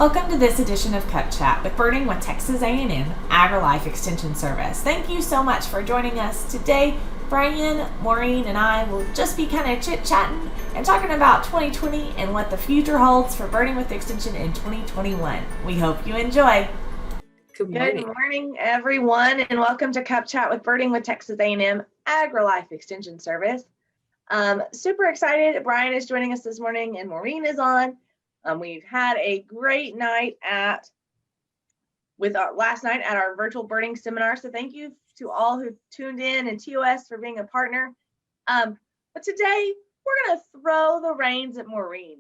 Welcome to this edition of Cup Chat with Birding with Texas A&M AgriLife Extension Service. Thank you so much for joining us today. Bryan, Maureen, and I will just be kind of chit-chatting and talking about 2020 and what the future holds for Birding with Extension in 2021. We hope you enjoy. Good morning, everyone, and welcome to Cup Chat with Birding with Texas A&M AgriLife Extension Service. Super excited. Bryan is joining us this morning and Maureen is on. We've had a great night last night at our virtual birding seminar. So thank you to all who tuned in and TOS for being a partner. But today we're going to throw the reins at Maureen,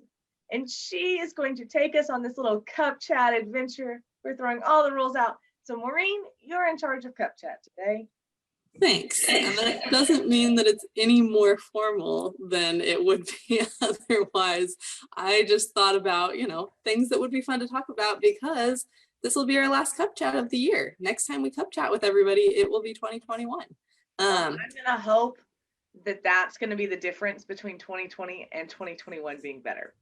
and she is going to take us on this little Cup Chat adventure. We're throwing all the rules out. So Maureen, you're in charge of Cup Chat today. Thanks. And that doesn't mean that it's any more formal than it would be otherwise. I just thought about, things that would be fun to talk about because this will be our last Cup Chat of the year. Next time we Cup Chat with everybody, it will be 2021. I'm going to hope that that's going to be the difference between 2020 and 2021 being better.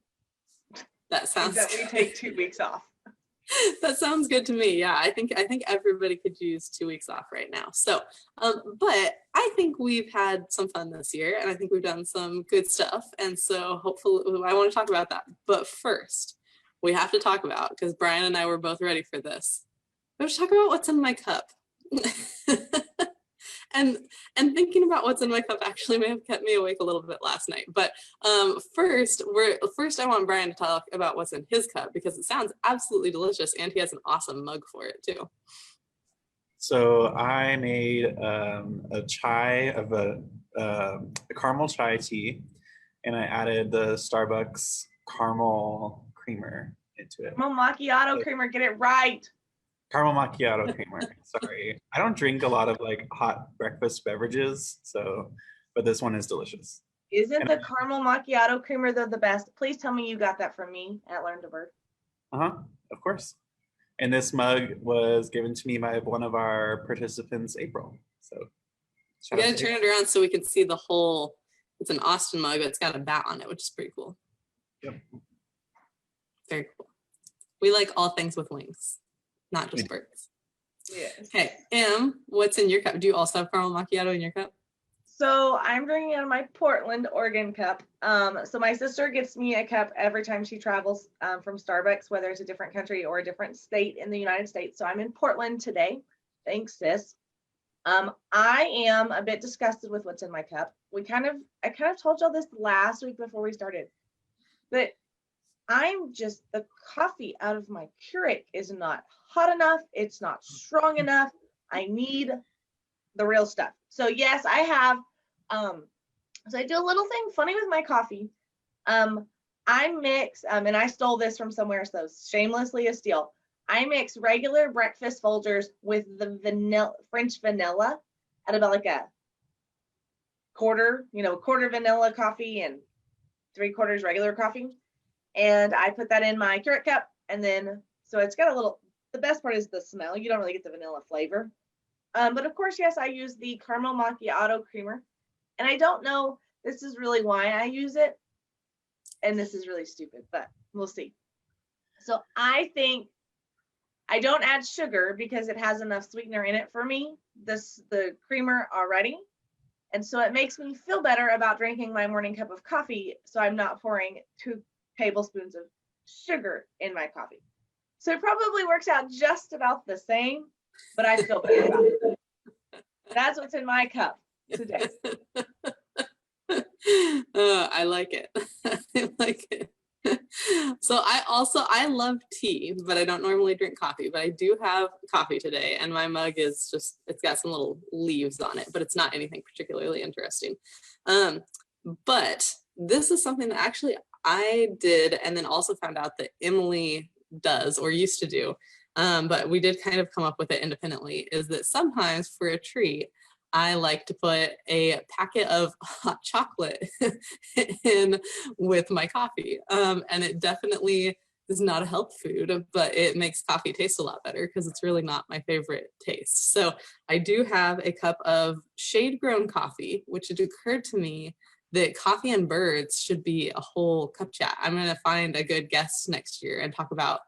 That sounds that we take 2 weeks off. That sounds good to me. Yeah, I think everybody could use 2 weeks off right now. So, but I think we've had some fun this year, and I think we've done some good stuff. And so, hopefully, I want to talk about that. But first, we have to talk about, because Bryan and I were both ready for this. We have to talk about what's in my cup. And thinking about what's in my cup actually may have kept me awake a little bit last night. But first I want Bryan to talk about what's in his cup because it sounds absolutely delicious, and he has an awesome mug for it too. So I made a caramel chai tea, and I added the Starbucks caramel creamer into it. Caramel macchiato creamer, get it right. Caramel macchiato creamer. Sorry, I don't drink a lot of hot breakfast beverages, but this one is delicious. Isn't the caramel macchiato creamer the best? Please tell me you got that from me at Learn to Bird. Of course. And this mug was given to me by one of our participants, April. So you gotta turn it around so we can see the whole. It's an Austin mug. It's got a bat on it, which is pretty cool. Yep. Very cool. We like all things with wings. Not just birds. Yes. Okay, what's in your cup? Do you also have caramel macchiato in your cup? So I'm drinking out of my Portland, Oregon cup. So my sister gets me a cup every time she travels from Starbucks, whether it's a different country or a different state in the United States. So I'm in Portland today. Thanks, sis. I am a bit disgusted with what's in my cup. I kind of told y'all this last week before we started, but the coffee out of my Keurig is not hot enough. It's not strong enough. I need the real stuff. So yes, I have, so I do a little thing funny with my coffee. I mix, and I stole this from somewhere, so shamelessly a steal. I mix regular breakfast Folgers with the French vanilla at about a quarter vanilla coffee and 3/4 regular coffee. And I put that in my Keurig cup, and then, so it's got the best part is the smell. You don't really get the vanilla flavor. But of course, yes, I use the caramel macchiato creamer. And I don't know, this is really why I use it. And this is really stupid, but we'll see. So I think I don't add sugar because it has enough sweetener in it for me, the creamer already. And so it makes me feel better about drinking my morning cup of coffee. So I'm not pouring 2 tablespoons of sugar in my coffee. So it probably works out just about the same, but I feel better about it. That's what's in my cup today. I like it. I like it. So I love tea, but I don't normally drink coffee, but I do have coffee today, and my mug is it's got some little leaves on it, but it's not anything particularly interesting. But this is something that actually I did, and then also found out that Emily does or used to do, but we did kind of come up with it independently, is that sometimes for a treat, I like to put a packet of hot chocolate in with my coffee. And it definitely is not a health food, but it makes coffee taste a lot better because it's really not my favorite taste. So I do have a cup of shade-grown coffee, which it occurred to me that coffee and birds should be a whole cup chat. I'm going to find a good guest next year and talk about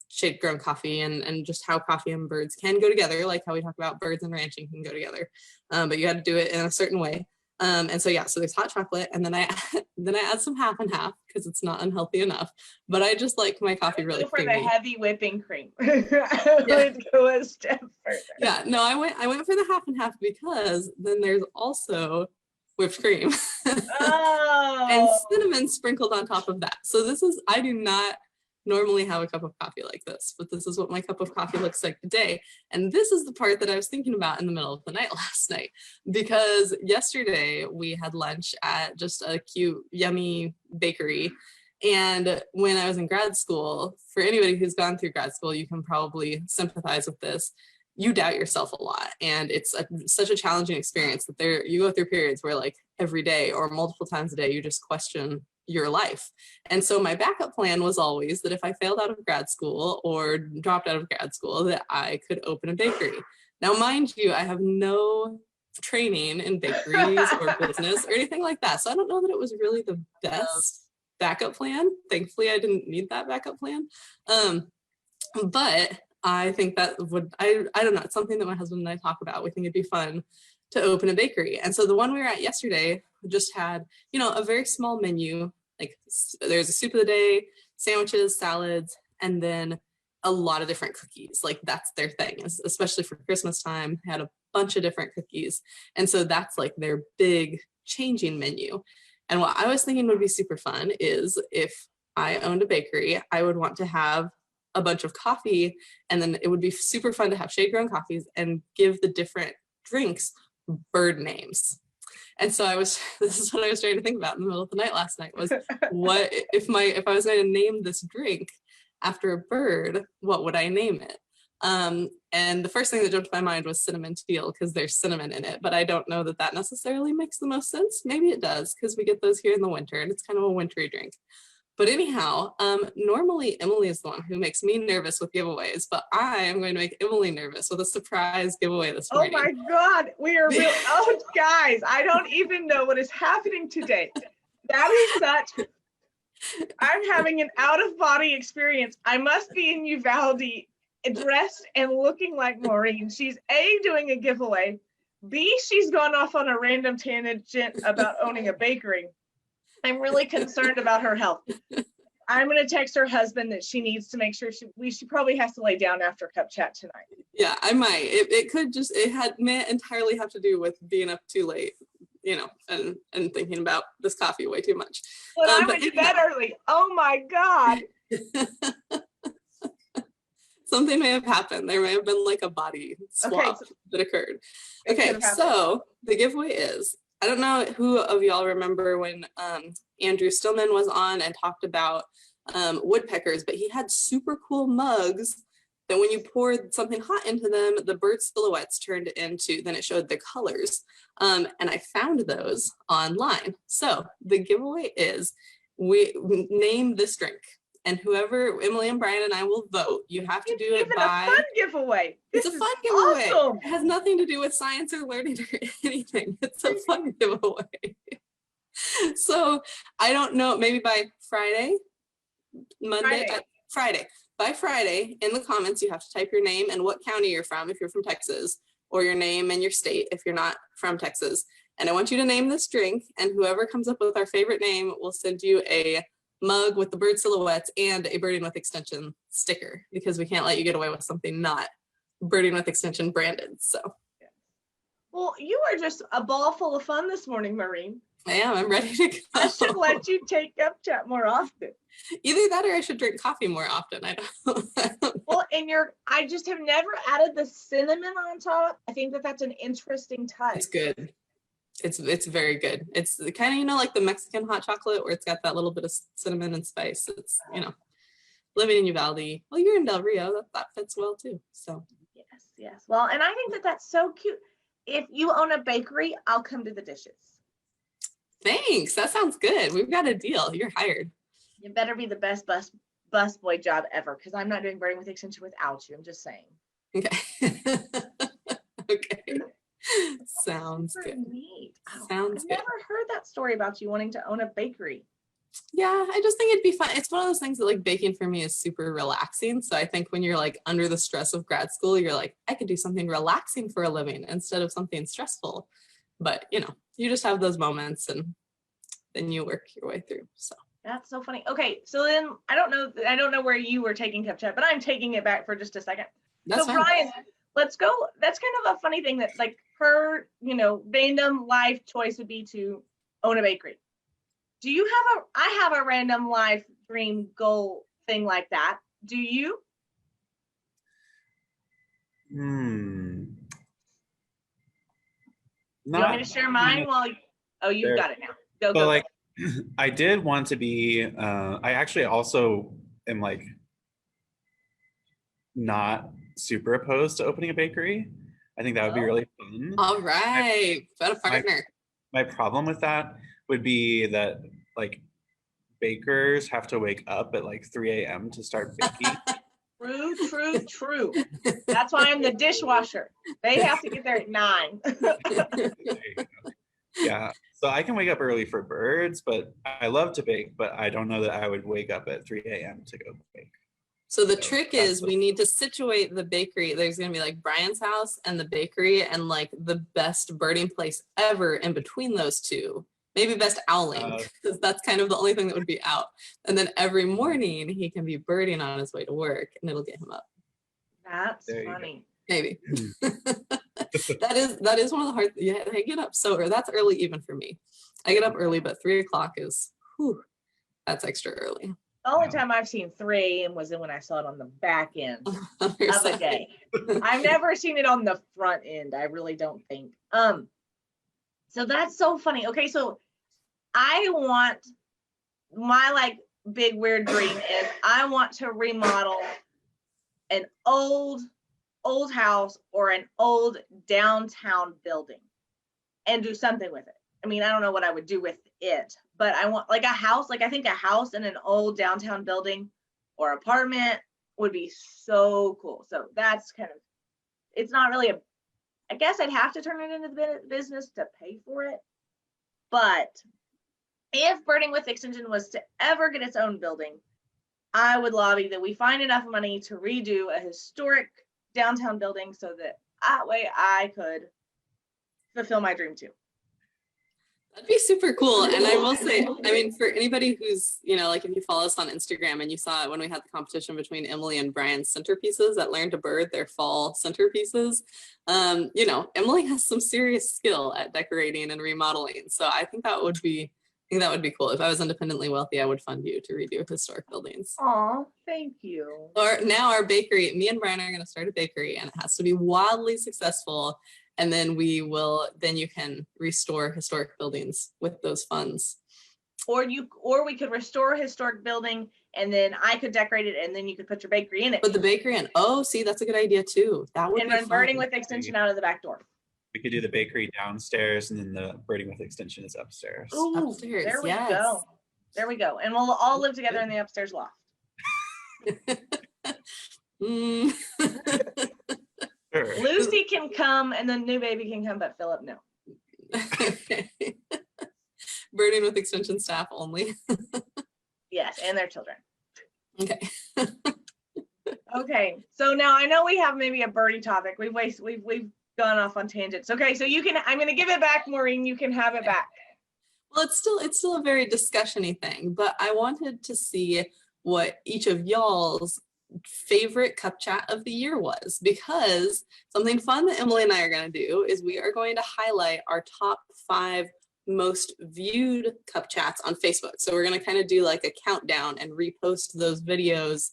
shade grown coffee and just how coffee and birds can go together, like how we talk about birds and ranching can go together. But you got to do it in a certain way. And so, yeah, so there's hot chocolate, and then I add some half and half because it's not unhealthy enough, but I just like my coffee really for creamy. the heavy whipping cream. I would go a step further. Yeah, no, I went for the half and half because then there's also whipped cream and Oh, cinnamon sprinkled on top of that. So I do not normally have a cup of coffee like this, but this is what my cup of coffee looks like today. And this is the part that I was thinking about in the middle of the night last night, because yesterday we had lunch at just a cute, yummy bakery. And when I was in grad school, for anybody who's gone through grad school, you can probably sympathize with this. You doubt yourself a lot, and it's such a challenging experience that you go through periods where, like, every day or multiple times a day, you just question your life. And so my backup plan was always that if I failed out of grad school or dropped out of grad school, that I could open a bakery. Now, mind you, I have no training in bakeries or business or anything like that, so I don't know that it was really the best backup plan. Thankfully, I didn't need that backup plan. But I think that I don't know, it's something that my husband and I talk about. We think it'd be fun to open a bakery. And so the one we were at yesterday just had, a very small menu. Like, there's a soup of the day, sandwiches, salads, and then a lot of different cookies. Like, that's their thing, especially for Christmas time. They had a bunch of different cookies. And so that's like their big changing menu. And what I was thinking would be super fun is if I owned a bakery, I would want to have a bunch of coffee, and then it would be super fun to have shade grown coffees and give the different drinks bird names. And so this is what I was trying to think about in the middle of the night last night, was what if I was going to name this drink after a bird, what would I name it? And the first thing that jumped to my mind was cinnamon teal, because there's cinnamon in it, but I don't know that necessarily makes the most sense. Maybe it does, because we get those here in the winter and it's kind of a wintry drink. But anyhow, normally Emily is the one who makes me nervous with giveaways, but I am going to make Emily nervous with a surprise giveaway this morning. Oh my God, we are real. Oh, guys, I don't even know what is happening today. That is I'm having an out of body experience. I must be in Uvalde, dressed and looking like Maureen. She's A, doing a giveaway. B, she's gone off on a random tangent about owning a bakery. I'm really concerned about her health. I'm going to text her husband that she needs to make sure she probably has to lay down after cup chat tonight. Yeah, I might. It may entirely have to do with being up too late, and thinking about this coffee way too much. But I went to bed early. Oh my God. Something may have happened. There may have been like a body swap that occurred. Okay, so the giveaway is, I don't know who of y'all remember when Andrew Stillman was on and talked about woodpeckers, but he had super cool mugs that when you poured something hot into them, the bird silhouettes turned into, then it showed the colors. And I found those online. So the giveaway is, we name this drink. And whoever, Emily and Bryan and I will vote. You have to do it by. It's a fun giveaway. It's a fun giveaway. Awesome. It has nothing to do with science or learning or anything. It's a fun giveaway. So I don't know, maybe by Friday, Friday. By Friday, in the comments, you have to type your name and what county you're from if you're from Texas, or your name and your state if you're not from Texas. And I want you to name this drink, and whoever comes up with our favorite name will send you a mug with the bird silhouettes and a Birding with Extension sticker, because we can't let you get away with something not Birding with Extension branded. So, well, you are just a ball full of fun this morning, Maureen. I am. I'm ready to go. I should let you take up chat more often. Either that or I should drink coffee more often. I don't know. Well, I just have never added the cinnamon on top. I think that's an interesting touch. It's good. It's very good. It's kind of, like the Mexican hot chocolate where it's got that little bit of cinnamon and spice. It's, living in Uvalde. Well, you're in Del Rio. That fits well too. So. Yes. Well, and I think that's so cute. If you own a bakery, I'll come to the dishes. Thanks. That sounds good. We've got a deal. You're hired. You better be the best bus boy job ever, because I'm not doing Birding with Extension without you. I'm just saying. Okay. Okay. Sounds good. Neat. Sounds I've good. never heard that story about you wanting to own a bakery. Yeah, I just think it'd be fun. It's one of those things that like baking for me is super relaxing. So I think when you're like under the stress of grad school, you're like, I could do something relaxing for a living instead of something stressful. But you know, you just have those moments and then you work your way through. So That's so funny. Okay, so then I don't know where you were taking Cup Chat, but I'm taking it back for just a second. that's So fine. Bryan, let's go. That's kind of a funny thing that like her, random life choice would be to own a bakery. Do you have I have a random life dream goal thing like that. Do you? Hmm. You want me to share mine oh, you've There. got it now. Go, So go, like, I did want to be. I actually also am like not super opposed to opening a bakery. I think that would be Oh. really fun. All right, got a partner. My problem with that would be that like bakers have to wake up at like 3 a.m. to start baking. True, true, true. That's why I'm the dishwasher. They have to get there at 9. Yeah, so I can wake up early for birds, but I love to bake, but I don't know that I would wake up at 3 a.m. to go bake. So the trick is we need to situate the bakery. There's going to be like Bryan's house and the bakery and like the best birding place ever in between those two. Maybe best owling, because that's kind of the only thing that would be out. And then every morning he can be birding on his way to work and it'll get him up. That's funny. Maybe. that is one of the hard, yeah, I get up so early. That's early even for me. I get up early, but 3 o'clock is, that's extra early. The only time I've seen 3 a.m. was when I saw it on the back end of the day. I've never seen it on the front end. I really don't think. So that's so funny. Okay, so I want my like big weird dream is I want to remodel an old house or an old downtown building and do something with it. I mean, I don't know what I would do with it, but I want like a house, like I think a house in an old downtown building or apartment would be so cool. So that's kind of, it's not really I guess I'd have to turn it into the business to pay for it. But if Birding with Extension was to ever get its own building, I would lobby that we find enough money to redo a historic downtown building so that way I could fulfill my dream too. That'd be super cool. And I will say, I mean, for anybody who's, like if you follow us on Instagram and you saw it when we had the competition between Emily and Bryan's centerpieces at Learn to Bird, their fall centerpieces, Emily has some serious skill at decorating and remodeling. So I think that would be cool. If I was independently wealthy, I would fund you to redo historic buildings. Oh, thank you. Or now our bakery, me and Bryan are going to start a bakery and it has to be wildly successful. And then you can restore historic buildings with those funds. Or we could restore a historic building and then I could decorate it and then you could put your bakery in it. Put the bakery in. Oh, see, that's a good idea too. That would and be run fun. Birding with Extension out of the back door. We could do the bakery downstairs and then the Birding with Extension is upstairs. Ooh, upstairs. There we yes. go. There we go. And we'll all live together in the upstairs loft. Sure. Lucy can come and the new baby can come, but Philip, no. Birding with Extension staff only. Yes, and their children. Okay. Okay, so now I know we have maybe a birdie topic. We've gone off on tangents. Okay, so I'm going to give it back, Maureen. You can have it back. Well, it's still a very discussion-y thing, but I wanted to see what each of y'all's favorite cup chat of the year was, because something fun that Emily and I are going to do is we are going to highlight our top 5 most viewed cup chats on Facebook. So we're going to kind of do like a countdown and repost those videos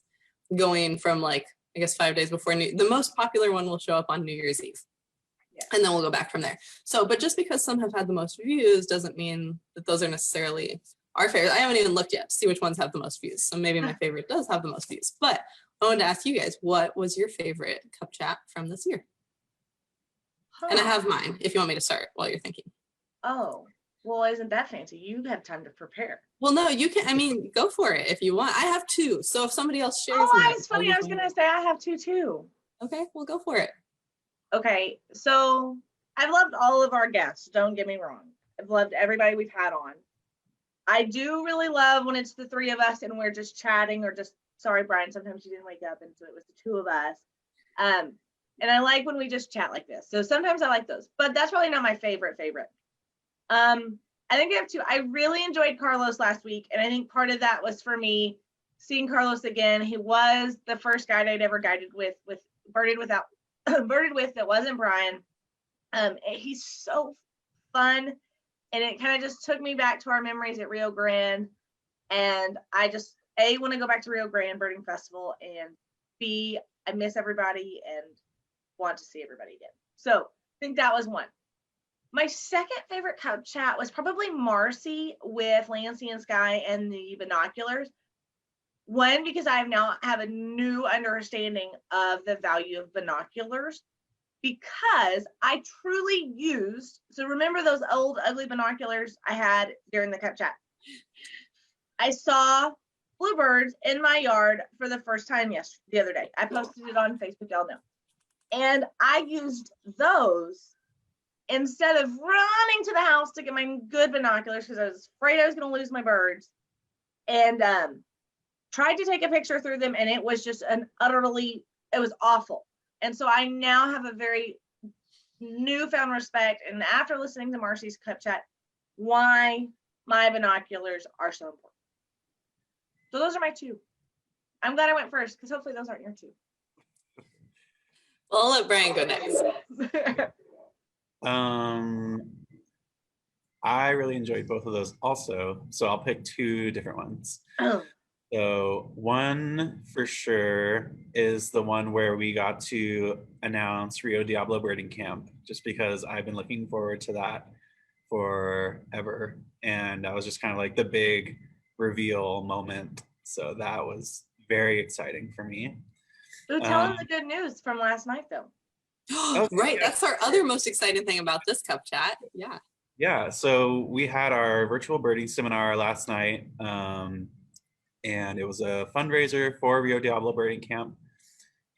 going from like, I guess 5 days before the most popular one will show up on New Year's Eve. Yeah. And then we'll go back from there. So, but just because some have had the most views doesn't mean that those are necessarily our favorites. I haven't even looked yet to see which ones have the most views. So maybe my favorite does have the most views, but I wanted to ask you guys, what was your favorite cup chat from this year? And I have mine, if you want me to start while you're thinking. Oh, well, isn't that fancy? You have time to prepare. Well, no, you can, I mean, go for it if you want. I have 2. So if somebody else shares. Oh, it's funny. I was going to say I have 2 too. Okay, well, go for it. Okay, so I've loved all of our guests. Don't get me wrong. I've loved everybody we've had on. I do really love when it's the three of us and we're just chatting, or just, sorry, Bryan, sometimes you didn't wake up, and so it was the two of us. And I like when we just chat like this. So sometimes I like those, but that's probably not my favorite. I think I have two. I really enjoyed Carlos last week, and I think part of that was for me seeing Carlos again. He was the first guide I'd ever guided with birded with that wasn't Bryan. He's so fun, and it kind of just took me back to our memories at Rio Grande, and I just want to go back to Rio Grande Birding Festival, and B, I miss everybody and want to see everybody again. So I think that was one. My second favorite Cub chat was probably Marcy with Lancy and Sky and the binoculars. One, because I now have a new understanding of the value of binoculars, because I truly used, so remember those old ugly binoculars I had during the Cub chat? I saw bluebirds in my yard for the first time the other day. I posted it on Facebook, y'all know. And I used those instead of running to the house to get my good binoculars, because I was afraid I was going to lose my birds, and tried to take a picture through them, and it was just it was awful. And so I now have a very newfound respect, and after listening to Marcy's Cub chat, why my binoculars are so important. So those are my two. I'm glad I went first, because hopefully those aren't your two. Well, I'll let Bryan go next. I really enjoyed both of those also, so I'll pick two different ones. So one for sure is the one where we got to announce Rio Diablo Birding Camp, just because I've been looking forward to that forever, and that was just kind of like the big reveal moment. So that was very exciting for me. So tell them the good news from last night, though. Right, that's our other most exciting thing about this Cub chat. Yeah, so we had our virtual birding seminar last night, and it was a fundraiser for Rio Diablo Birding Camp,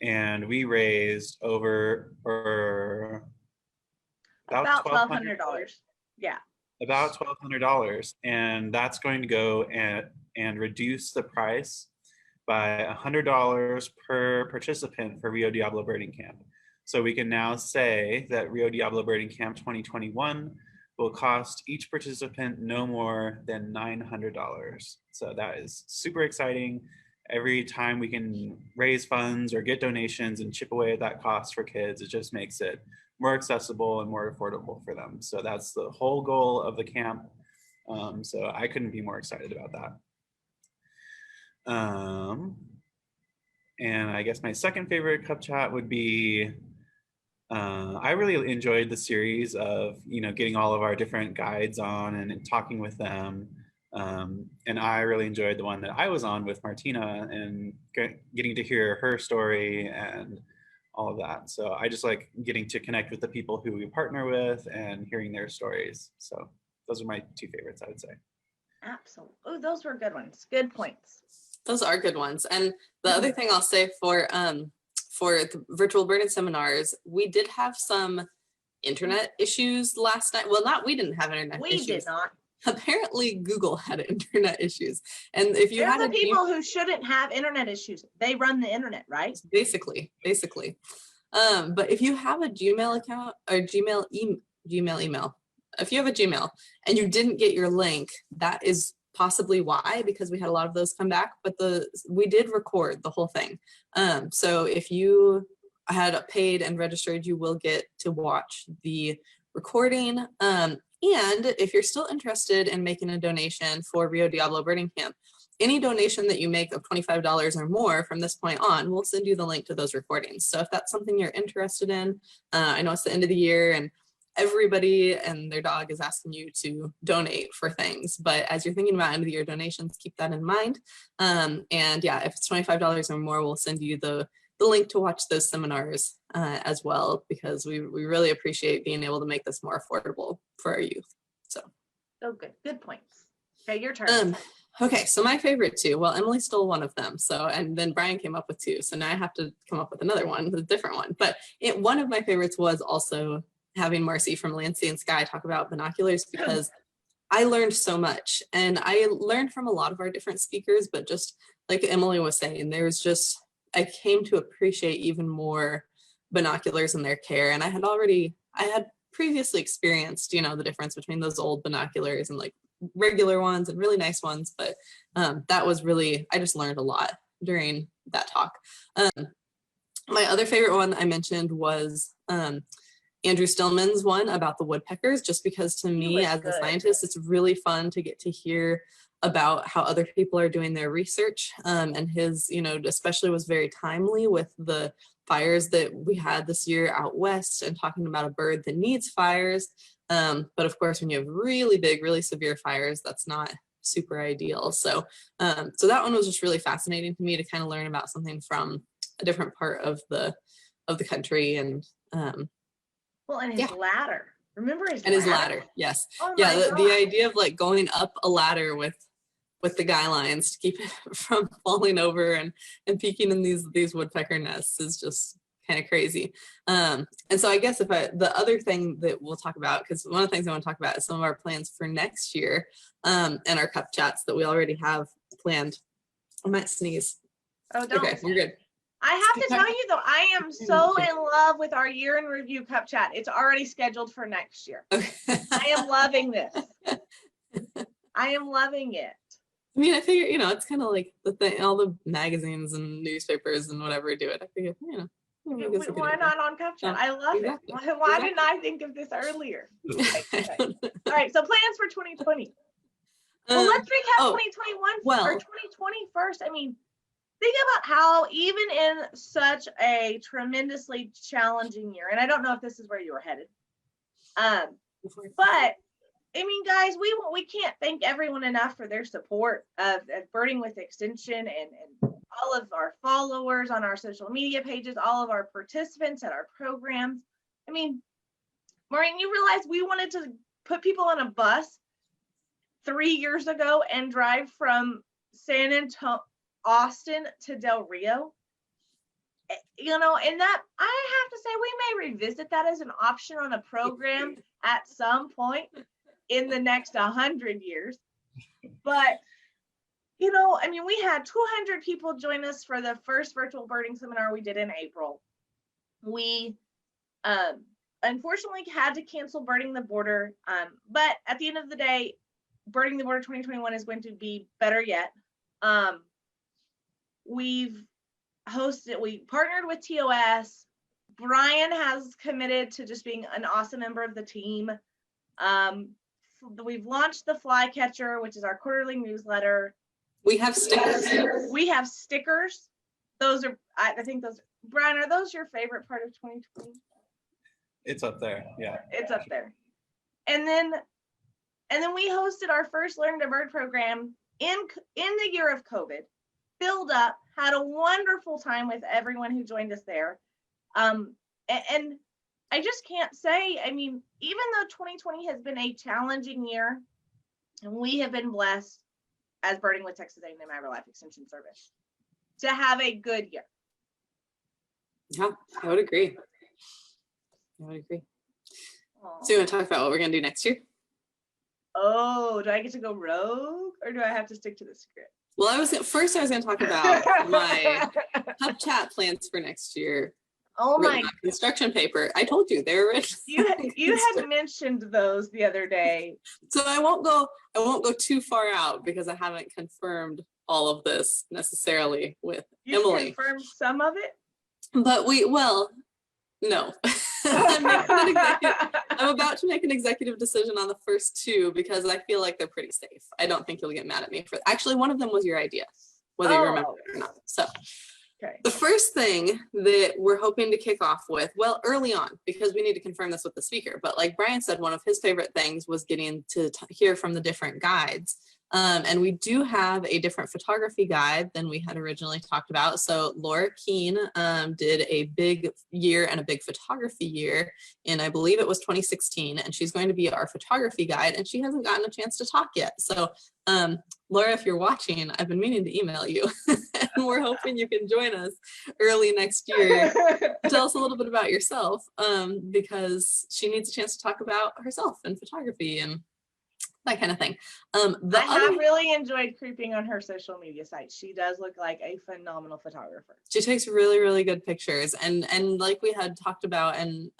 and we raised over about $1,200. Yeah, about $1,200, and that's going to go and reduce the price by $100 per participant for Rio Diablo Birding Camp. So we can now say that Rio Diablo Birding Camp 2021 will cost each participant no more than $900. So that is super exciting. Every time we can raise funds or get donations and chip away at that cost for kids, it just makes it more accessible and more affordable for them. So that's the whole goal of the camp. So I couldn't be more excited about that. And I guess my second favorite Cub chat would be, I really enjoyed the series of, getting all of our different guides on and talking with them. And I really enjoyed the one that I was on with Martina and getting to hear her story and all of that. So I just like getting to connect with the people who we partner with and hearing their stories. So those are my two favorites, I would say. absolutely. Oh, those were good ones. Good points. Those are good ones. And the other thing I'll say for the virtual birding seminars, we did have some internet issues last night. Well, we didn't have internet issues. We did not. Apparently Google had internet issues. And if you They're had the people who shouldn't have internet issues. They run the internet, right? Basically. But if you have a Gmail account or Gmail email, if you have a Gmail and you didn't get your link, that is possibly why, because we had a lot of those come back, but we did record the whole thing. So if you had paid and registered, you will get to watch the recording. And if you're still interested in making a donation for Rio Diablo Birding Camp, any donation that you make of $25 or more from this point on, we'll send you the link to those recordings. So if that's something you're interested in, I know it's the end of the year and everybody and their dog is asking you to donate for things, but as you're thinking about end of the year donations, keep that in mind. And yeah, if it's $25 or more, we'll send you the link to watch those seminars as well, because we really appreciate being able to make this more affordable for our youth. So good points. Okay, your turn. Okay, so my favorite two, well, Emily stole one of them, and then Bryan came up with two, so now I have to come up with another one, a different one. But one of my favorites was also having Marcy from Lancy and Sky talk about binoculars, because I learned so much, and I learned from a lot of our different speakers, but just like Emily was saying, I came to appreciate even more binoculars and their care. And I had previously experienced, the difference between those old binoculars and like regular ones and really nice ones. But that was really, I just learned a lot during that talk. My other favorite one I mentioned was Andrew Stillman's one about the woodpeckers, just because to me as a scientist, it's really fun to get to hear about how other people are doing their research. And his, especially was very timely with the fires that we had this year out west and talking about a bird that needs fires. But of course, when you have really big, really severe fires, that's not super ideal. So that one was just really fascinating to me to kind of learn about something from a different part of the country. And well, and his ladder. Remember his and ladder? his ladder, yes. Oh yeah, my the idea of like going up a ladder with the guy lines to keep it from falling over and peeking in these woodpecker nests is just kind of crazy. And so I guess the other thing that we'll talk about, because one of the things I want to talk about is some of our plans for next year, and our cup chats that we already have planned. I might sneeze. Oh, don't. Okay, we're good. I have to tell you though, I am so in love with our year in review cup chat. It's already scheduled for next year. Okay. I am loving this. I am loving it. I mean, I figure, it's kind of like the thing, all the magazines and newspapers and whatever do it. I figure, Why not on cup chat? I love exactly. it. Why didn't I think of this earlier? Okay. All right, so plans for 2020. Well, let's recap 2021 or 2020 first. I mean, think about how even in such a tremendously challenging year, and I don't know if this is where you were headed, but I mean, guys, we can't thank everyone enough for their support of Birding with Extension and all of our followers on our social media pages, all of our participants at our programs. I mean, Maureen, you realize we wanted to put people on a bus 3 years ago and drive from San Antonio, Austin to Del Rio, and that I have to say we may revisit that as an option on a program at some point in the next 100 years. But I mean, we had 200 people join us for the first virtual birding seminar we did in April. We unfortunately had to cancel Birding the Border, but at the end of the day, Birding the Border 2021 is going to be better yet. We partnered with TOS. Bryan has committed to just being an awesome member of the team. We've launched the Flycatcher, which is our quarterly newsletter. We have stickers. Those are, I think those, Bryan, are those your favorite part of 2020? It's up there, yeah. It's up there. And then we hosted our first Learn to Bird program in the year of COVID. Filled up, had a wonderful time with everyone who joined us there. And I just can't say, I mean, even though 2020 has been a challenging year, and we have been blessed as Birding with Texas A&M AgriLife Extension Service to have a good year. Yeah, I would agree. Aww. So you want to talk about what we're going to do next year? Oh, do I get to go rogue or do I have to stick to the script? Well, I was going to talk about my cup chat plans for next year. Oh my! Construction paper. I told you they were written. You had mentioned those the other day. So I won't go too far out because I haven't confirmed all of this necessarily with Emily. You confirmed some of it, but no. I'm about to make an executive decision on the first two because I feel like they're pretty safe. I don't think you'll get mad at me for. Actually, one of them was your idea, whether you remember it or not. So. Okay. The first thing that we're hoping to kick off with, well, early on, because we need to confirm this with the speaker, but like Bryan said, one of his favorite things was getting to hear from the different guides. And we do have a different photography guide than we had originally talked about. So Laura Keene did a big year and a big photography year in, I believe it was 2016, and she's going to be our photography guide, and she hasn't gotten a chance to talk yet. So Laura, if you're watching, I've been meaning to email you, and we're hoping you can join us early next year. Tell us a little bit about yourself, because she needs a chance to talk about herself and photography and that kind of thing. I have really enjoyed creeping on her social media site. She does look like a phenomenal photographer. She takes really, really good pictures, and like we had talked about, and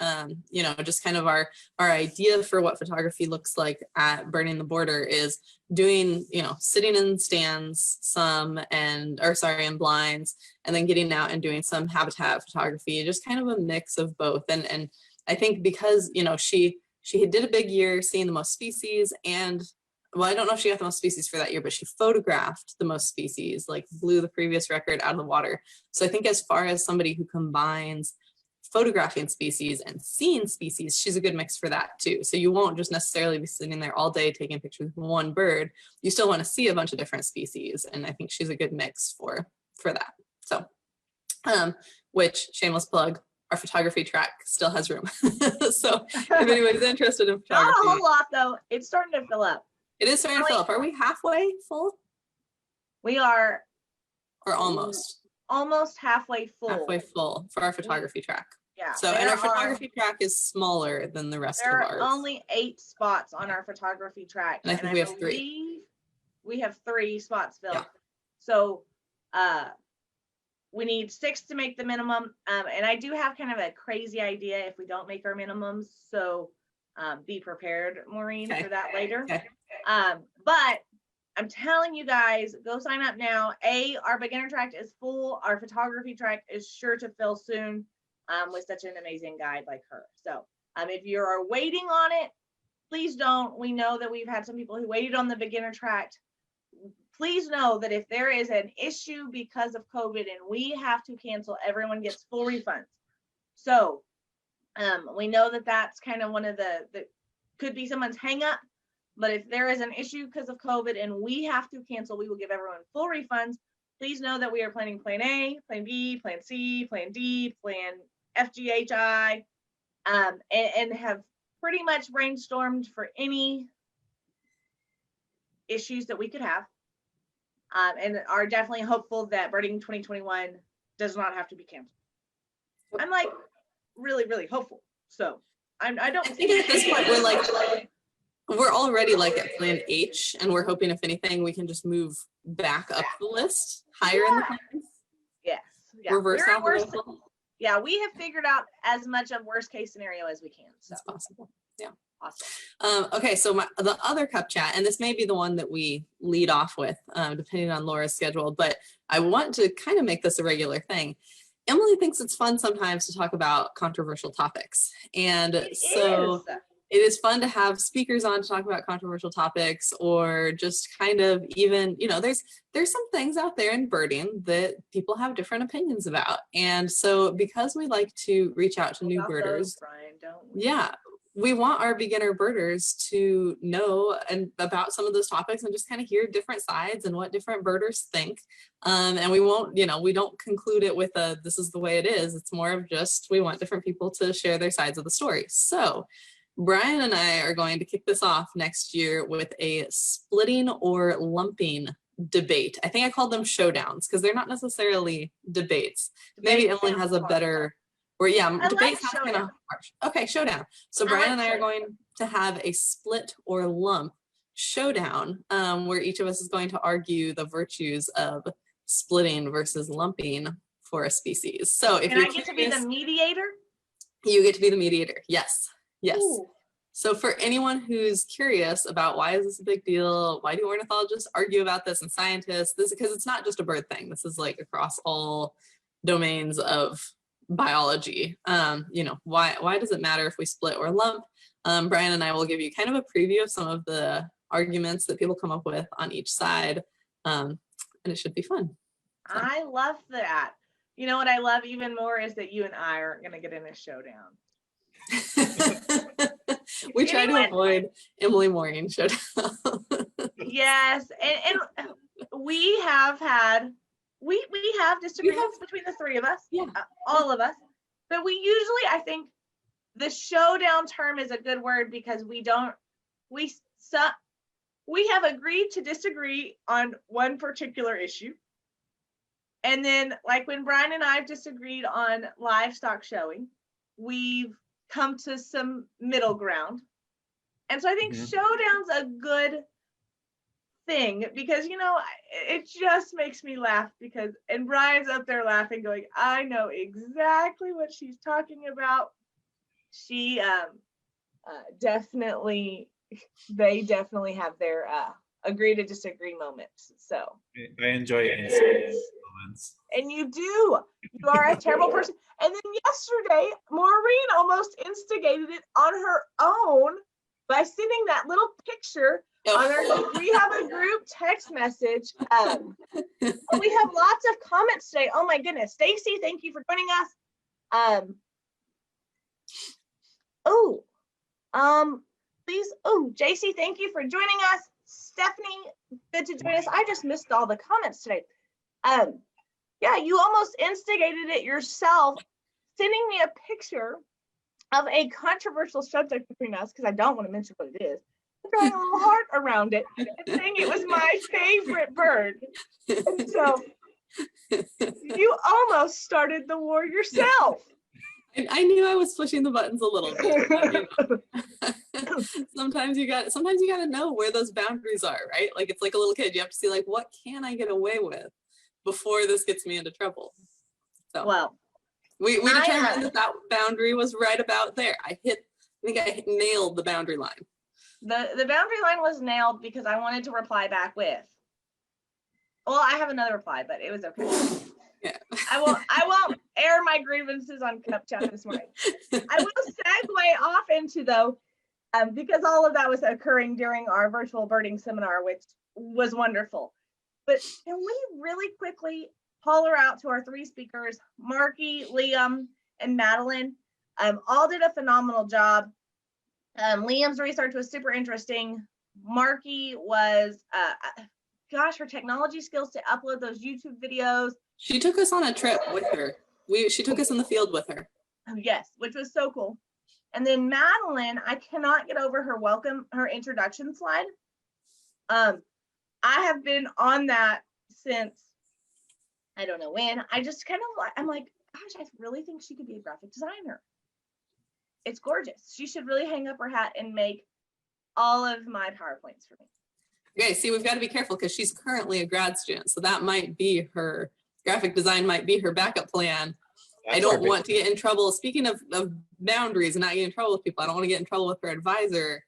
you know, just kind of our idea for what photography looks like at Burning the Border is doing, you know, sitting in stands some, and in blinds, and then getting out and doing some habitat photography, just kind of a mix of both. And I think because, you know, she did a big year seeing the most species, and well, I don't know if she got the most species for that year, but she photographed the most species, like blew the previous record out of the water. So I think as far as somebody who combines photographing species and seeing species, she's a good mix for that too. So you won't just necessarily be sitting there all day taking pictures of one bird. You still want to see a bunch of different species. And I think she's a good mix for that. So, which, shameless plug, our photography track still has room. So if anybody's interested in photography. Not a whole lot though. It's starting to fill up. It is starting to fill up. Are we halfway full? We are. Or almost? Almost halfway full. Halfway full for our photography track. Yeah. So, and our photography track is smaller than the rest of ours. There are only 8 spots on our photography track. And I think we have 3. We have 3 spots filled. Yeah. So, we need 6 to make the minimum. And I do have kind of a crazy idea if we don't make our minimums. So, be prepared, Maureen, for that later. Okay. But I'm telling you guys, go sign up now. Our beginner track is full. Our photography track is sure to fill soon with such an amazing guide like her. So if you're waiting on it, please don't. We know that we've had some people who waited on the beginner track. Please know that if there is an issue because of COVID and we have to cancel, everyone gets full refunds. So we know that that's kind of one of the could be someone's hang up. But if there is an issue because of COVID and we have to cancel, we will give everyone full refunds. Please know that we are planning plan A, plan B, plan C, plan D, plan FGHI, and have pretty much brainstormed for any issues that we could have. And are definitely hopeful that Birding 2021 does not have to be canceled. I'm like really, really hopeful. So I don't think at this point we're already like at plan H, and we're hoping if anything we can just move back up the list higher in the plans. Yes. Yeah. Reverse alphabetical. Yeah, we have figured out as much of worst case scenario as we can. So it's possible. Yeah. Awesome. Okay, so the other cup chat, and this may be the one that we lead off with, depending on Laura's schedule, but I want to kind of make this a regular thing. Emily thinks it's fun sometimes to talk about controversial topics. And it is fun to have speakers on to talk about controversial topics, or just kind of even, you know, there's some things out there in birding that people have different opinions about. And so because we like to reach out to new birders, Bryan, don't we? Yeah, we want our beginner birders to know about some of those topics and just kind of hear different sides and what different birders think. And we won't, you know, we don't conclude it with this is the way it is. It's more of just, we want different people to share their sides of the story. So Bryan and I are going to kick this off next year with a splitting or lumping debate. I think I called them showdowns because they're not necessarily debates. Maybe Emily has a better, debates sounds kind of harsh. Okay, showdown. So Bryan and I are going to have a split or lump showdown where each of us is going to argue the virtues of splitting versus lumping for a species. So if I get to be the mediator? You get to be the mediator. Yes. Yes. Ooh. So for anyone who's curious about why is this a big deal? Why do ornithologists argue about this and scientists? This because it's not just a bird thing. This is like across all domains of biology. You know, why does it matter if we split or lump? Bryan and I will give you kind of a preview of some of the arguments that people come up with on each side. And it should be fun. So. I love that. You know what I love even more is that you and I are going to get in a showdown. We try to avoid Emily Maureen showdown. Yes, and we have had we have disagreements between the three of us, all of us, but we usually, I think the showdown term is a good word because we have agreed to disagree on one particular issue, and then like when Bryan and I have disagreed on livestock showing, we've come to some middle ground, And so I think showdown's a good thing because, you know, it just makes me laugh because, and Bryan's up there laughing going, I know exactly what she's talking about. She they definitely have their agree to disagree moments. So I enjoy it. Moments. and you do. You are a terrible person. And then yesterday, Maureen almost instigated it on her own by sending that little picture on our. We have a group text message. We have lots of comments today. Oh my goodness, Stacy, thank you for joining us. Please. Oh, JC, thank you for joining us. Stephanie, good to join us. I just missed all the comments today. Yeah, you almost instigated it yourself, sending me a picture of a controversial subject between us, because I don't want to mention what it is, drawing a little heart around it and saying it was my favorite bird. And so you almost started the war yourself. I knew I was pushing the buttons a little bit. But, you know, sometimes you got to know where those boundaries are, right? Like it's like a little kid. You have to see like, what can I get away with before this gets me into trouble? So well, we determined that boundary was right about there. I think I nailed the boundary line. The boundary line was nailed because I wanted to reply back with. Well, I have another reply, but it was okay. Yeah. I won't air my grievances on Cup Chat this morning. I will segue off into though, because all of that was occurring during our virtual birding seminar, which was wonderful. But can we really quickly holler out to our three speakers, Marky, Liam, and Madeline? All did a phenomenal job. Liam's research was super interesting. Marky was, gosh, her technology skills to upload those YouTube videos. She took us on a trip with her. She took us in the field with her. Yes, which was so cool. And then Madeline, I cannot get over her introduction slide. I have been on that since, I don't know when. I just kind of I'm like, gosh, I really think she could be a graphic designer. It's gorgeous. She should really hang up her hat and make all of my PowerPoints for me. Okay, see, we've got to be careful because she's currently a grad student. So that might be her, graphic design might be her backup plan. I don't want to get in trouble. Speaking of boundaries and not getting in trouble with people, I don't want to get in trouble with her advisor,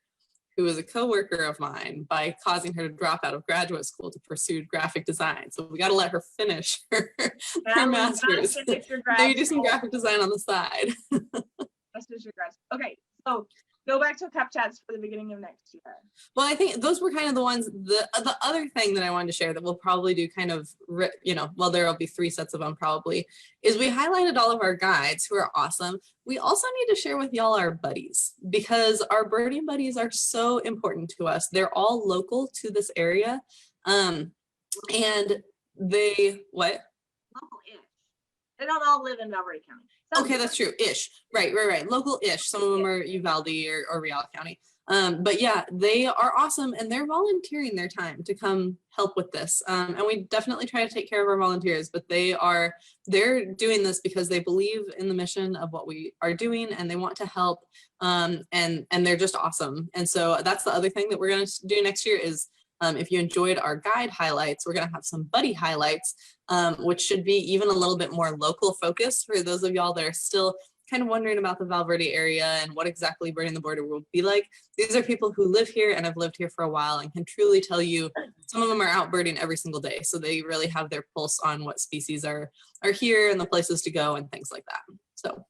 who is a coworker of mine, by causing her to drop out of graduate school to pursue graphic design. So we got to let her finish her master's. Maybe do some graphic design on the side. Okay, so go back to Cup Chats for the beginning of next year. Well, I think those were kind of the ones. The other thing that I wanted to share that we'll probably do kind of, well, there'll be 3 sets of them probably, is we highlighted all of our guides who are awesome. We also need to share with y'all our buddies, because our birding buddies are so important to us. They're all local to this area. And they, what? Local-ish. They don't all live in Valverde County. Okay, that's true. Ish. Right. Local-ish. Some of them are Uvalde or Real County. But yeah, they are awesome, and they're volunteering their time to come help with this. And we definitely try to take care of our volunteers, but they're doing this because they believe in the mission of what we are doing, and they want to help. And they're just awesome. And so that's the other thing that we're going to do next year is, if you enjoyed our guide highlights, we're going to have some buddy highlights, which should be even a little bit more local focused for those of y'all that are still kind of wondering about the Valverde area and what exactly birding the border will be like. These are people who live here and have lived here for a while and can truly tell you, some of them are out birding every single day. So they really have their pulse on what species are here and the places to go and things like that. So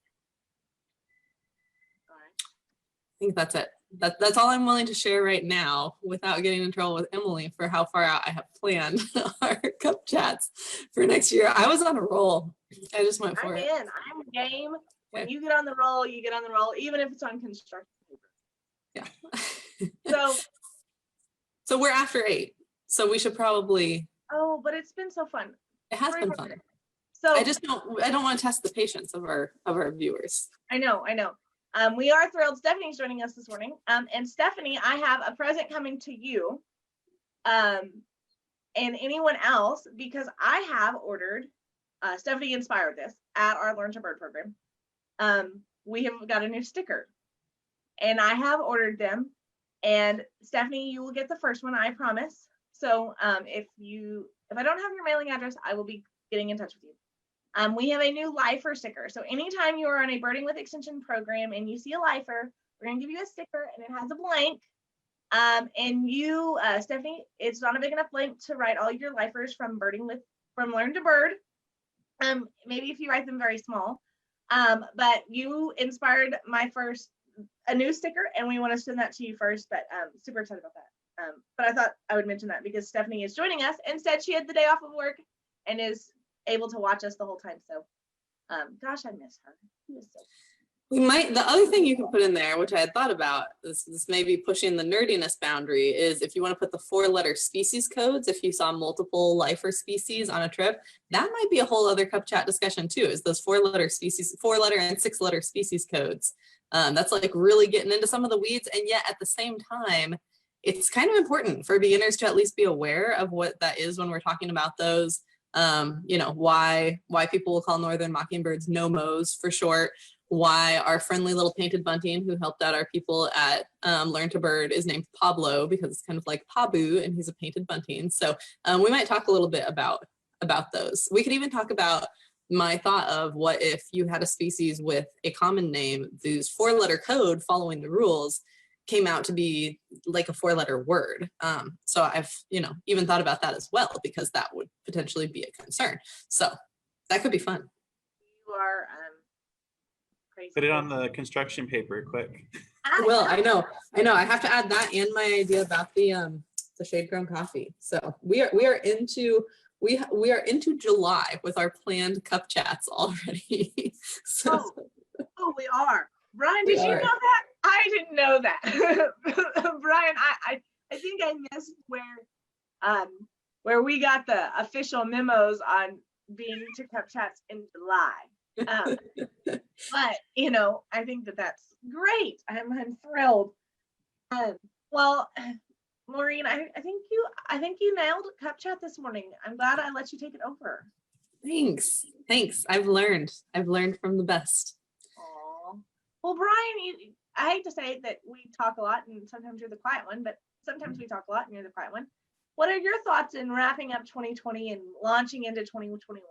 I think that's it. That's all I'm willing to share right now without getting in trouble with Emily for how far out I have planned our Cup Chats for next year. I was on a roll. I just went for it. I'm game. When you get on the roll, you get on the roll, even if it's on construction paper. Yeah. So we're after 8. So we should probably. Oh, but it's been so fun. It has been fun. So I don't want to test the patience of our viewers. I know. We are thrilled. Stephanie's joining us this morning. And Stephanie, I have a present coming to you, and anyone else, because I have ordered, Stephanie inspired this at our Learn to Bird program. We have got a new sticker, and I have ordered them And Stephanie, you will get the first one, I promise. So if I don't have your mailing address, I will be getting in touch with you. We have a new lifer sticker. So anytime you are on a Birding with Extension program and you see a lifer, we're gonna give you a sticker and it has a blank. And you, Stephanie, it's not a big enough blank to write all your lifers from Learn to Bird. Maybe if you write them very small. But you inspired a new sticker, and we want to send that to you first. But super excited about that. But I thought I would mention that because Stephanie is joining us. Instead, she had the day off of work and is able to watch us the whole time. So, gosh, I miss her. She was so. The other thing you can put in there, which I had thought about, this may be pushing the nerdiness boundary, is if you want to put the 4-letter species codes, if you saw multiple lifer species on a trip, that might be a whole other cup chat discussion too, is those 4-letter and 6-letter species codes. That's like really getting into some of the weeds. And yet at the same time, it's kind of important for beginners to at least be aware of what that is when we're talking about those. Why people will call northern mockingbirds nomos for short, why our friendly little painted bunting who helped out our people at Learn to Bird is named Pablo, because it's kind of like Pabu and he's a painted bunting. So we might talk a little bit about those. We could even talk about my thought of what if you had a species with a common name, whose 4-letter code following the rules came out to be like a 4-letter word. So I've, even thought about that as well, because that would potentially be a concern. So that could be fun. You are crazy. Put it on the construction paper quick. Well, I know. I have to add that and my idea about the shade grown coffee. So we are into July with our planned cup chats already. So, we are. Brian, did you know that? I didn't know that. Brian, I think I missed where we got the official memos on being to cup chats in July. But I think that's great. I'm thrilled. Well, Maureen, I think you nailed cup chat this morning. I'm glad I let you take it over. Thanks. I've learned from the best. Aww. Well, Brian, I hate to say that we talk a lot and sometimes you're the quiet one, but sometimes we talk a lot and you're the quiet one. What are your thoughts in wrapping up 2020 and launching into 2021?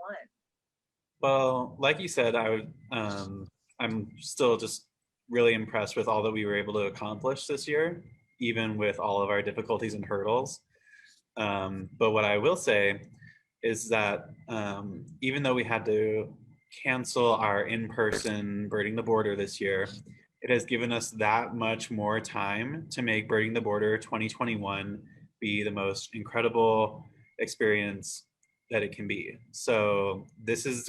Well, like you said, I'm still just really impressed with all that we were able to accomplish this year, even with all of our difficulties and hurdles. But what I will say is that even though we had to cancel our in-person Birding the Border this year, it has given us that much more time to make Birding the Border 2021 be the most incredible experience that it can be. So this is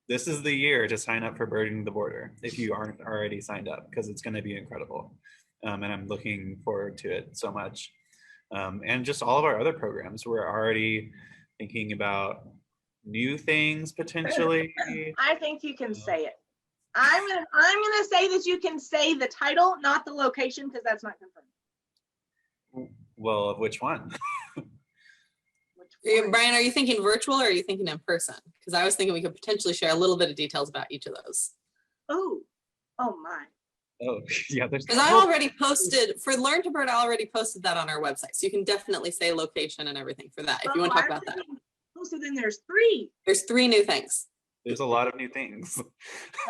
the year to sign up for Birding the Border if you aren't already signed up, because it's going to be incredible. And I'm looking forward to it so much. And just all of our other programs, we're already thinking about new things potentially. I think you can say it. I'm gonna say that you can say the title, not the location, because that's not confirmed. Well, of which one? Brian, are you thinking virtual or are you thinking in person? Because I was thinking we could potentially share a little bit of details about each of those. Oh my. Oh, yeah. Because I already posted for Learn to Bird. I already posted that on our website, so you can definitely say location and everything for that if you want to talk about that. Oh, so then there's 3. There's 3 new things. There's a lot of new things.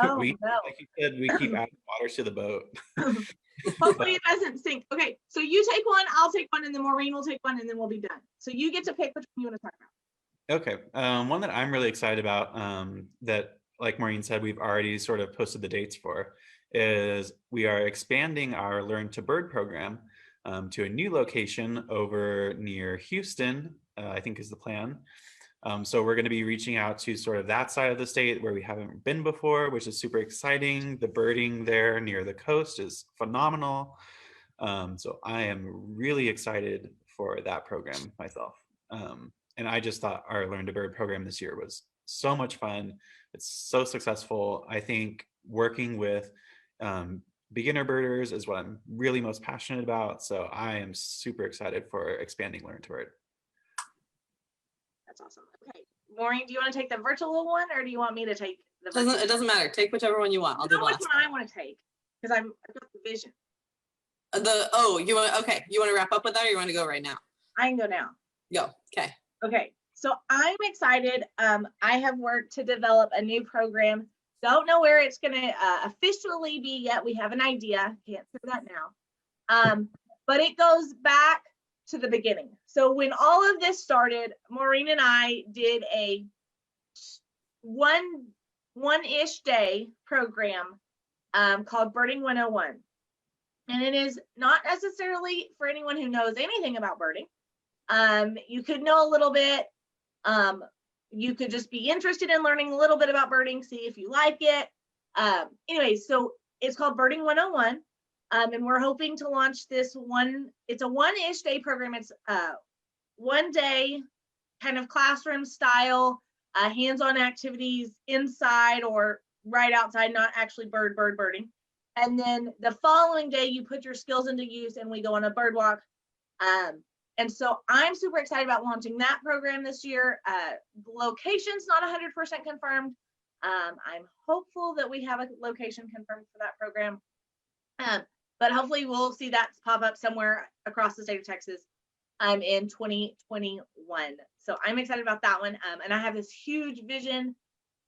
Oh, no. Like you said, we keep adding water to the boat. Hopefully it doesn't sink. Okay, so you take one, I'll take one, and then Maureen will take one, and then we'll be done. So you get to pick which one you want to talk about. Okay, one that I'm really excited about that, like Maureen said, we've already sort of posted the dates for, is we are expanding our Learn to Bird program to a new location over near Houston, I think is the plan. So we're going to be reaching out to sort of that side of the state where we haven't been before, which is super exciting. The birding there near the coast is phenomenal. So I am really excited for that program myself. And I just thought our Learn to Bird program this year was so much fun. It's so successful. I think working with beginner birders is what I'm really most passionate about. So I am super excited for expanding Learn to Bird. That's awesome. Okay, Maureen, do you want to take the virtual one, or do you want me to take the virtual? It doesn't matter. Take whichever one you want. I'll do the last one I want to take, because I've got the vision. You want to wrap up with that, or you want to go right now? I can go now. Go. Okay. Okay, so I'm excited. I have worked to develop a new program. Don't know where it's going to officially be yet. We have an idea. Can't say that now. But it goes back to the beginning. So when all of this started, Maureen and I did a one-ish day program called Birding 101. And it is not necessarily for anyone who knows anything about birding. You could know a little bit. You could just be interested in learning a little bit about birding, see if you like it. Anyway, so it's called Birding 101. And we're hoping to launch this it's a one-ish day program. It's 1 day kind of classroom style, hands-on activities inside or right outside, not actually birding. And then the following day, you put your skills into use and we go on a bird walk. And so I'm super excited about launching that program this year. The location's not 100% confirmed. I'm hopeful that we have a location confirmed for that program. But hopefully we'll see that pop up somewhere across the state of Texas in 2021. So I'm excited about that one. And I have this huge vision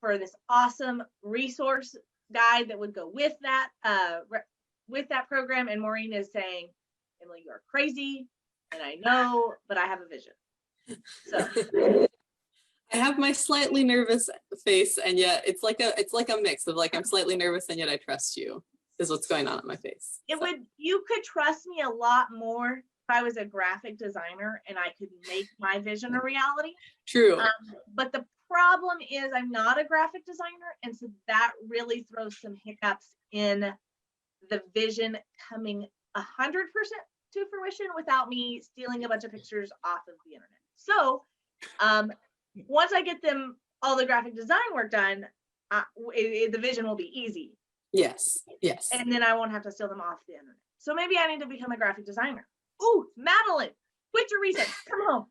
for this awesome resource guide that would go with that program. And Maureen is saying, Emily, you're crazy. And I know, but I have a vision. So I have my slightly nervous face, and yet it's like a mix of like I'm slightly nervous and yet I trust you is what's going on in my face. You could trust me a lot more if I was a graphic designer and I could make my vision a reality. True. But the problem is I'm not a graphic designer, and so that really throws some hiccups in the vision coming 100% to fruition without me stealing a bunch of pictures off of the internet. So once I get all the graphic design work done, the vision will be easy. Yes. And then I won't have to steal them off the internet. So maybe I need to become a graphic designer. Ooh, Madeline, quit your research. Come home.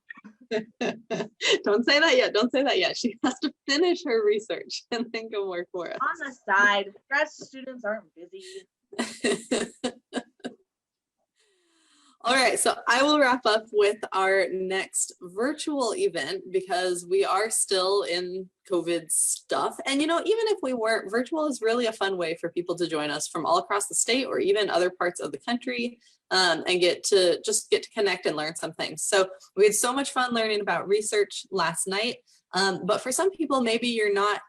Don't say that yet. She has to finish her research and then go work for us. On the side, grad students aren't busy. All right, so I will wrap up with our next virtual event because we are still in COVID stuff. And even if we weren't, virtual is really a fun way for people to join us from all across the state or even other parts of the country and get to connect and learn some things. So we had so much fun learning about research last night. But for some people, maybe you're not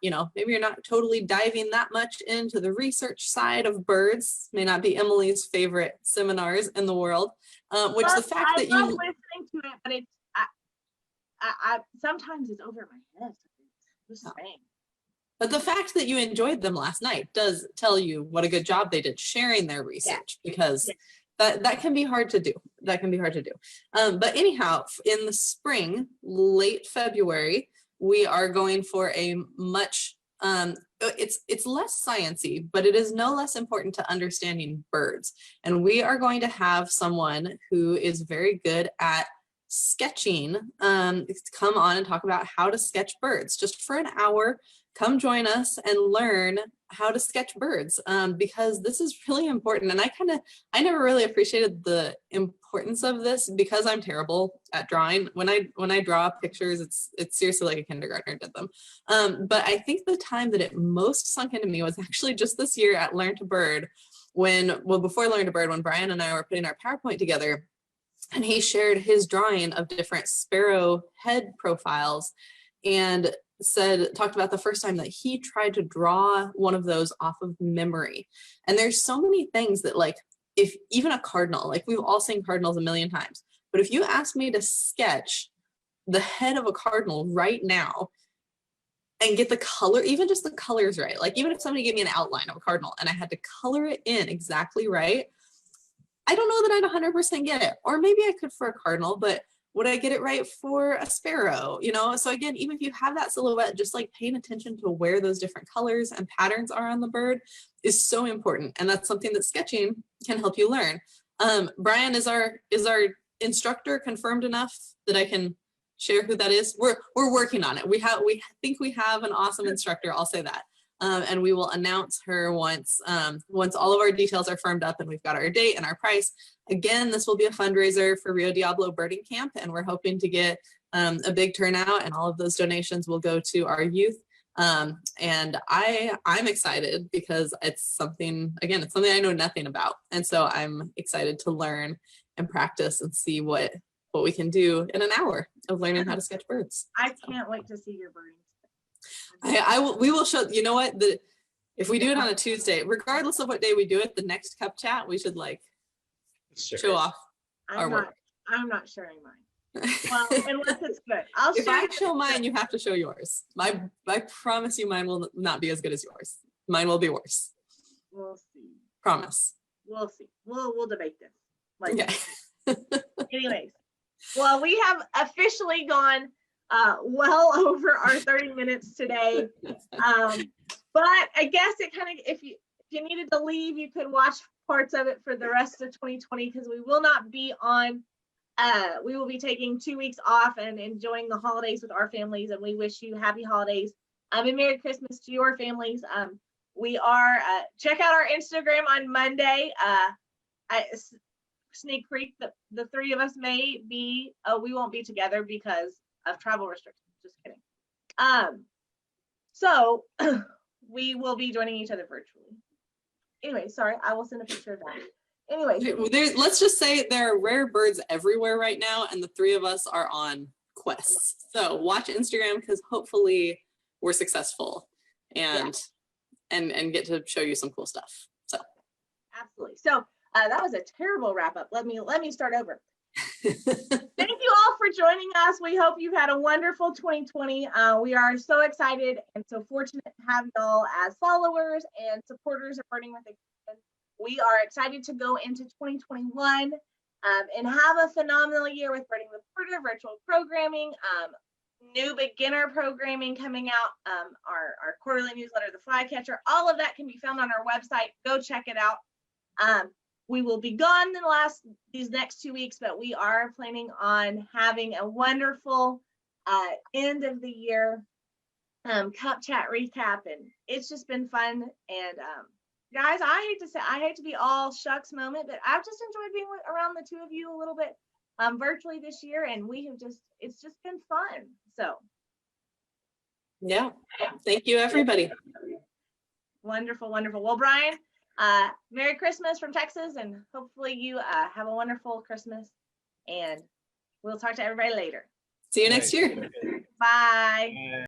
totally diving that much into the research side of birds. May not be Emily's favorite seminars in the world. Which the fact that you listening to it, but it's I sometimes it's over my head. Just saying. But the fact that you enjoyed them last night does tell you what a good job they did sharing their research, because that can be hard to do. But anyhow, in the spring, late February, we are going for a much it's less sciencey, but it is no less important to understanding birds. And we are going to have someone who is very good at sketching come on and talk about how to sketch birds just for an hour. Come join us and learn how to sketch birds because this is really important. And I never really appreciated the importance of this because I'm terrible at drawing. When I draw pictures, it's seriously like a kindergartner did them. But I think the time that it most sunk into me was actually just this year at Learn to Bird before Learn to Bird, when Bryan and I were putting our PowerPoint together and he shared his drawing of different sparrow head profiles and talked about the first time that he tried to draw one of those off of memory. And there's so many things that, like, if even a cardinal, like we've all seen cardinals a million times, but if you asked me to sketch the head of a cardinal right now and get the color, even just the colors right, like even if somebody gave me an outline of a cardinal and I had to color it in exactly right, I don't know that I'd 100% get it. Or maybe I could for a cardinal, but would I get it right for a sparrow? So again, even if you have that silhouette, just like paying attention to where those different colors and patterns are on the bird is so important. And that's something that sketching can help you learn. Bryan, is our instructor confirmed enough that I can share who that is? We're working on it. We think we have an awesome instructor. I'll say that. and we will announce her once all of our details are firmed up and we've got our date and our price. Again, this will be a fundraiser for Rio Diablo Birding Camp, and we're hoping to get a big turnout, and all of those donations will go to our youth. And I'm excited because it's something I know nothing about. And so I'm excited to learn and practice and see what we can do in an hour of learning how to sketch birds. I can't wait to see your birding. We will show, you know what, if we do it on a Tuesday, regardless of what day we do it, the next cup chat, we should like show off our work. I'm not sharing mine. Well, unless it's good. If I show mine, you have to show yours. I promise you mine will not be as good as yours. Mine will be worse. We'll see. Promise. We'll see. We'll debate this. Okay. Anyways, well, we have officially gone well over our 30 minutes today. But I guess it kind of, if you needed to leave, you could watch parts of it for the rest of 2020, because we will not be on. We will be taking 2 weeks off and enjoying the holidays with our families, and we wish you happy holidays and Merry Christmas to your families. We are check out our Instagram on Monday. Sneak peek, the three of us may be, we won't be together because of travel restrictions. Just kidding. So we will be joining each other virtually. Anyway, sorry, I will send a picture of that. Anyway, let's just say there are rare birds everywhere right now, and the three of us are on quests. So watch Instagram, because hopefully we're successful and get to show you some cool stuff. So absolutely. So that was a terrible wrap up. Let me start over. Thank you all for joining us. We hope you've had a wonderful 2020. We are so excited and so fortunate to have y'all as followers and supporters of Birding with Extension. We are excited to go into 2021 and have a phenomenal year with Birding with Porter, virtual programming, new beginner programming coming out, our quarterly newsletter, The Flycatcher. All of that can be found on our website. Go check it out. We will be gone these next 2 weeks, but we are planning on having a wonderful end of the year cup chat recap, and it's just been fun. And guys, I hate to be all shucks moment, but I've just enjoyed being around the two of you a little bit virtually this year, and it's just been fun. So yeah, thank you everybody. Wonderful. Well, Bryan, Merry Christmas from Texas, and hopefully you have a wonderful Christmas, and we'll talk to everybody later. See you next year. Bye.